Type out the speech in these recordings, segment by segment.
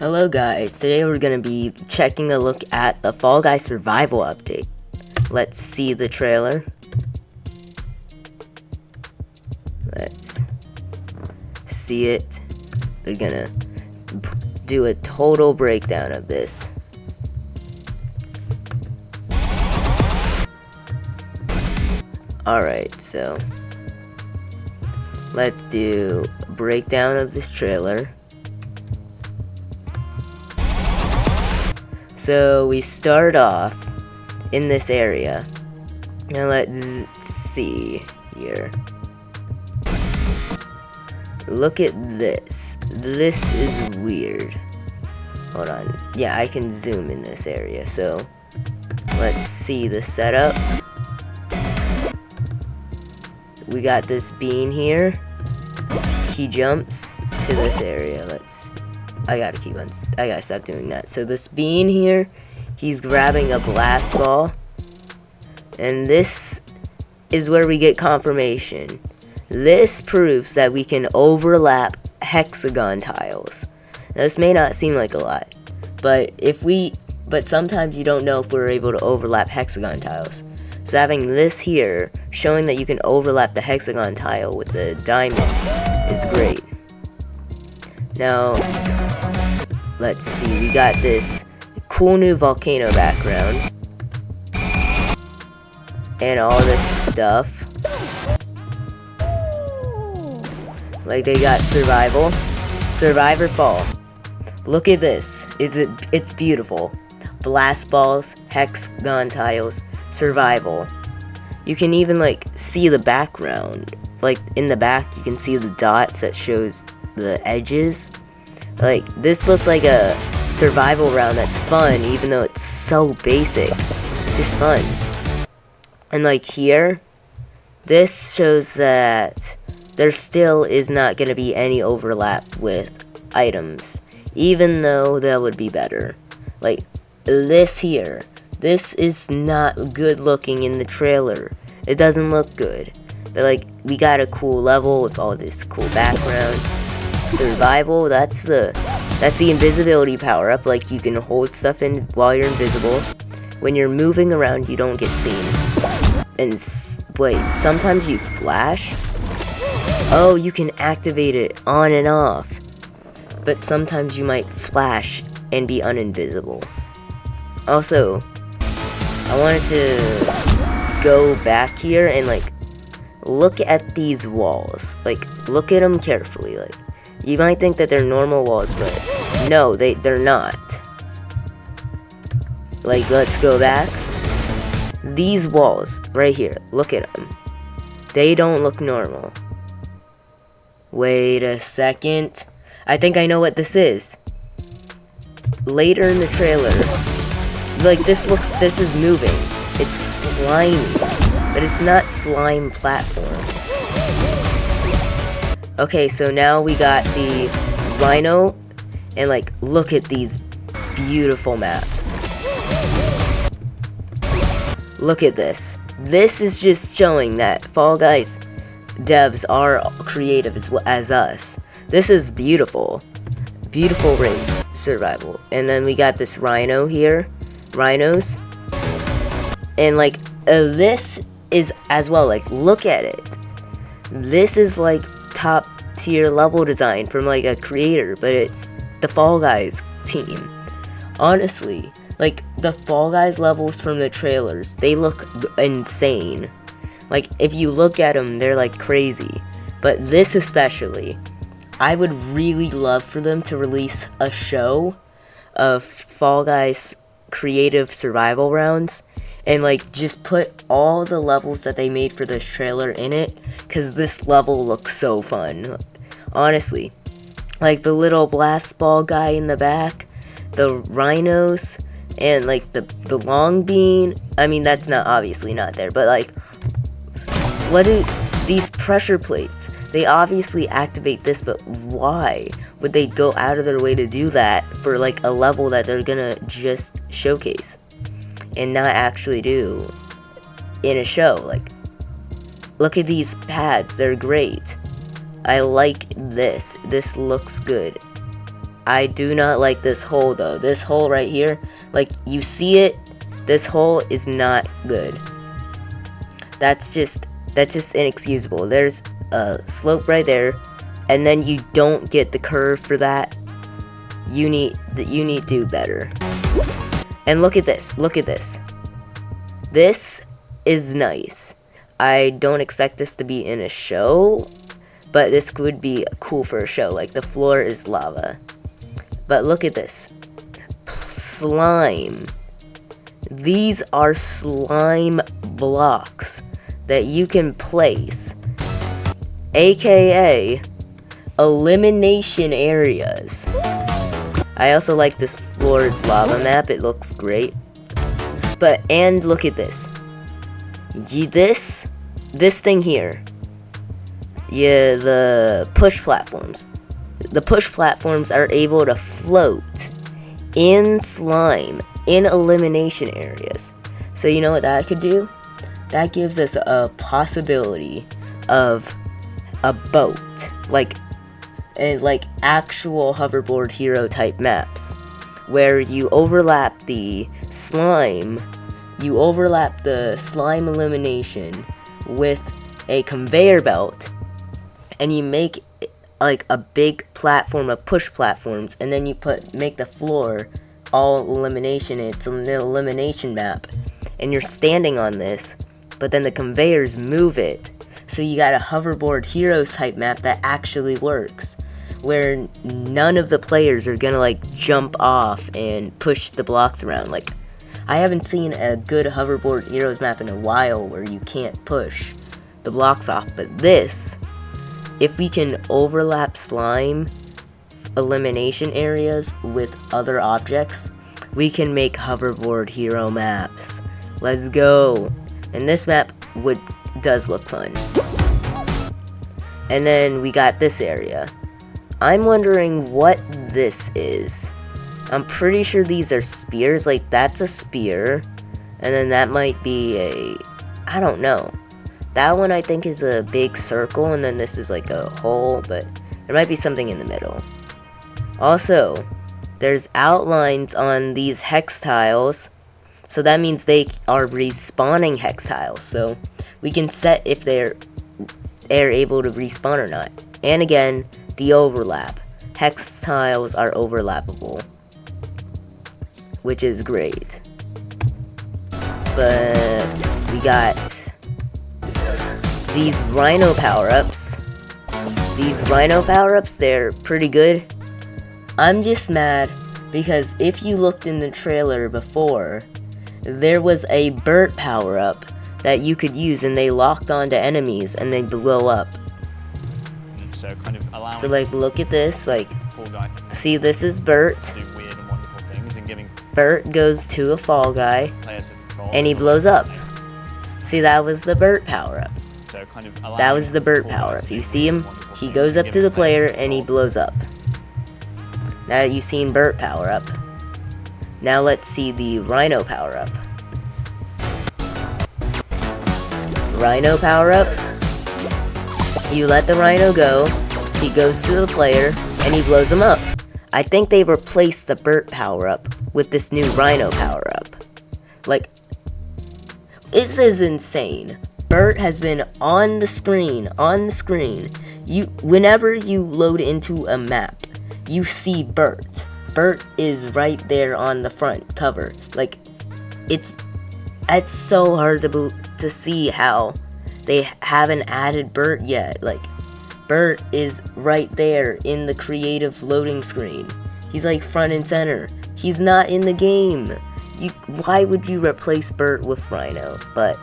Hello guys, today we're gonna be checking a look at the Fall Guys Survival Update. Let's see the trailer. Let's see it. We're gonna do a total breakdown of this. Alright, so let's do a breakdown of this trailer. So we start off in this area. Now let's see here. Look at this. This is weird. Hold on. Yeah, I can zoom in this area. So let's see the setup. We got this bean here. He jumps to this area. I gotta stop doing that. So this bean here, he's grabbing a blast ball. And this is where we get confirmation. This proves that we can overlap hexagon tiles. Now, this may not seem like a lot, but sometimes you don't know if we're able to overlap hexagon tiles. So having this here, showing that you can overlap the hexagon tile with the diamond, is great. Now, let's see, we got this cool new volcano background. And all this stuff. Like they got survival. Survivor fall. Look at this. It's beautiful. Blast balls, hexagon tiles, survival. You can even like see the background. Like in the back you can see the dots that shows the edges. Like this looks like a survival round that's fun, even though it's so basic. Just fun. And like here, this shows that there still is not going to be any overlap with items, even though that would be better. Like this here, this is not good looking in the trailer. It doesn't look good. But like we got a cool level with all this cool background. Survival, that's the invisibility power up. Like you can hold stuff in while you're invisible. When you're moving around, you don't get seen. And wait, sometimes you flash? Oh, you can activate it on and off. But sometimes you might flash and be uninvisible. Also, I wanted to go back here and like look at these walls. Like look at them carefully. Like you might think that they're normal walls, but no, they're not. Like let's go back. These walls right here, look at them. They don't look normal. Wait a second. I think I know what this is. Later in the trailer, like this is moving. It's slimy, but it's not slime platforms. Okay, so now we got the Rhino, and like look at these beautiful maps. Look at this. This is just showing that Fall Guys devs are creative as us. This is beautiful. Beautiful race survival. And then we got this Rhino here. Rhinos. And like this is as well. Like look at it. This is like top tier level design from like a creator, but it's the Fall Guys team. Honestly, like the Fall Guys levels from the trailers, they look insane. Like if you look at them, they're like crazy. But this especially, I would really love for them to release a show of Fall Guys creative survival rounds and like just put all the levels that they made for this trailer in it, cause this level looks so fun. Honestly, like the little blast ball guy in the back, the rhinos, and like the long bean. I mean, that's not obviously not there, but like what do these pressure plates, they obviously activate this, but why would they go out of their way to do that for like a level that they're gonna just showcase and not actually do in a show? Like look at these pads, they're great. I like this. This looks good. I do not like this hole though. This hole right here, like you see it, this hole is not good. That's just inexcusable. There's a slope right there, and then you don't get the curve for that. You need to do better. And look at this. Look at this. This is nice. I don't expect this to be in a show, but this would be cool for a show. Like the floor is lava. But look at this. Slime. These are slime blocks that you can place, aka elimination areas. I also like this floor is lava map. It looks great. And look at this. This thing here. Yeah, the push platforms. The push platforms are able to float in slime in elimination areas. So you know what that could do? That gives us a possibility of a boat, like actual hoverboard hero type maps, where you overlap the slime elimination with a conveyor belt, and you make like a big platform of push platforms, and then you make the floor all elimination. It's an elimination map, and you're standing on this, but then the conveyors move it, so you got a hoverboard heroes type map that actually works, where none of the players are gonna like jump off and push the blocks around. Like, I haven't seen a good hoverboard heroes map in a while where you can't push the blocks off, but this, if we can overlap slime elimination areas with other objects, we can make hoverboard hero maps. Let's go. And this map does look fun. And then we got this area. I'm wondering what this is. I'm pretty sure these are spears. Like, that's a spear, and then that might be I don't know. That one I think is a big circle, and then this is like a hole, but there might be something in the middle. Also, there's outlines on these hex tiles, so that means they are respawning hex tiles, so we can set if they're able to respawn or not. And again, the overlap. Hex tiles are overlappable, which is great. But we got these Rhino power-ups. These Rhino power-ups, they're pretty good. I'm just mad because if you looked in the trailer before, there was a Burt power-up that you could use, and they locked onto enemies and they blow up. So kind of allowing. So like, look at this. Like, see, this is Burt. To do weird and wonderful things and giving Burt goes to a fall guy, players a control and he blows up. See, that was the Burt power-up. So kind of That was the Burt power-up. You see him, he goes up to the player and he blows up. Now that you've seen Burt power-up, now let's see the Rhino power-up. Rhino power-up. You let the Rhino go, he goes to the player, and he blows him up. I think they replaced the Burt power-up with this new Rhino power-up. Like, this is insane. Burt has been on the screen. Whenever you load into a map, you see Burt. Burt is right there on the front cover. Like, it's so hard to see how they haven't added Burt yet. Like, Burt is right there in the creative loading screen. He's like front and center. He's not in the game. Why would you replace Burt with Rhino? But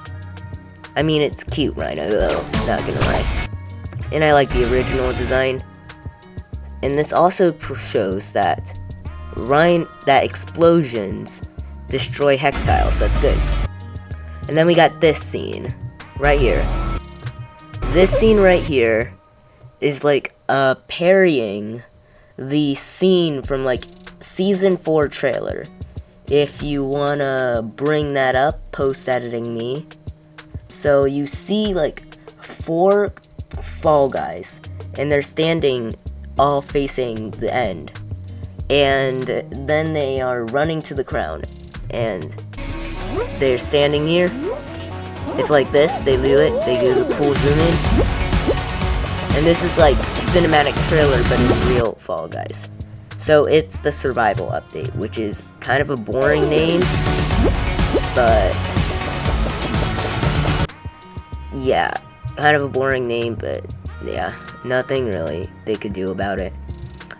I mean, it's cute Rhino though, not gonna lie. And I like the original design. And this also shows that explosions destroy hex tiles. That's good. And then we got this scene right here. This scene right here is like parrying the scene from like season 4 trailer. If you wanna bring that up, post editing me. So you see like 4 fall guys, and they're standing all facing the end. and then they are running to the crown, and they're standing here. It's like this, they do it, they do the cool zoom in, and this is like a cinematic trailer but in real Fall Guys. So it's the survival update, which is kind of a boring name, but yeah, kind of a boring name, but yeah, nothing really they could do about it.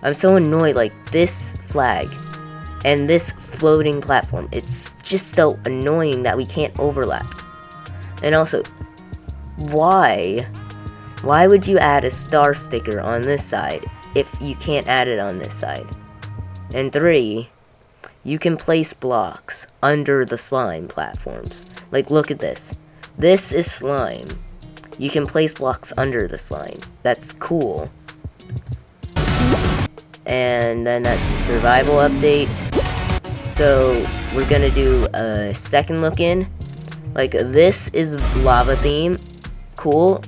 I'm so annoyed, like this flag and this floating platform, it's just so annoying that we can't overlap. And also, why would you add a star sticker on this side if you can't add it on this side? And 3, you can place blocks under the slime platforms. Like, look at this. This is slime. You can place blocks under the slime. That's cool. And then that's the survival update. So, we're gonna do a second look in. Like, this is lava theme. Cool.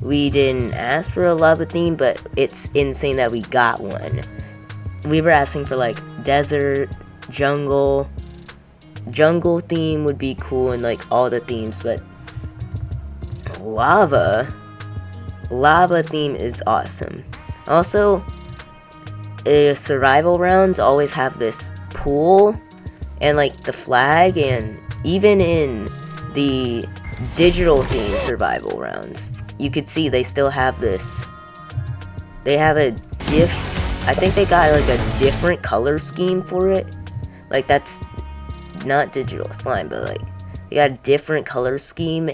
We didn't ask for a lava theme, but it's insane that we got one. We were asking for, like, desert, jungle. Jungle theme would be cool and, like, all the themes, but lava theme is awesome. Also, survival rounds always have this pool and, like, the flag, and even in the digital theme survival rounds, you could see they still have this. They have a I think they got like a different color scheme for it. Like, that's not digital slime, but like they got a different color scheme,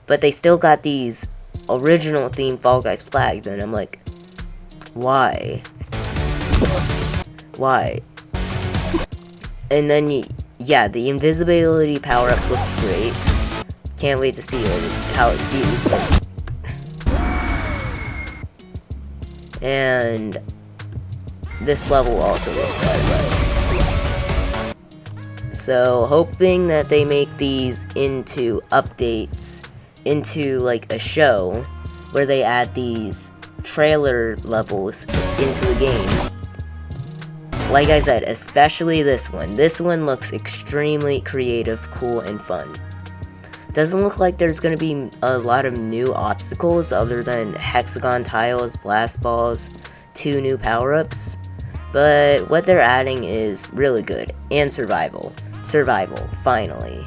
but they still got these original theme Fall Guys flags, and I'm like, why? And then yeah, the invisibility power-up looks great. Can't wait to see how it's used. And this level also looks like. So, hoping that they make these into updates, into like a show, where they add these trailer levels into the game. Like I said, especially this one. This one looks extremely creative, cool, and fun. Doesn't look like there's gonna be a lot of new obstacles other than hexagon tiles, blast balls, 2 new power-ups. But what they're adding is really good. And survival. Survival, finally.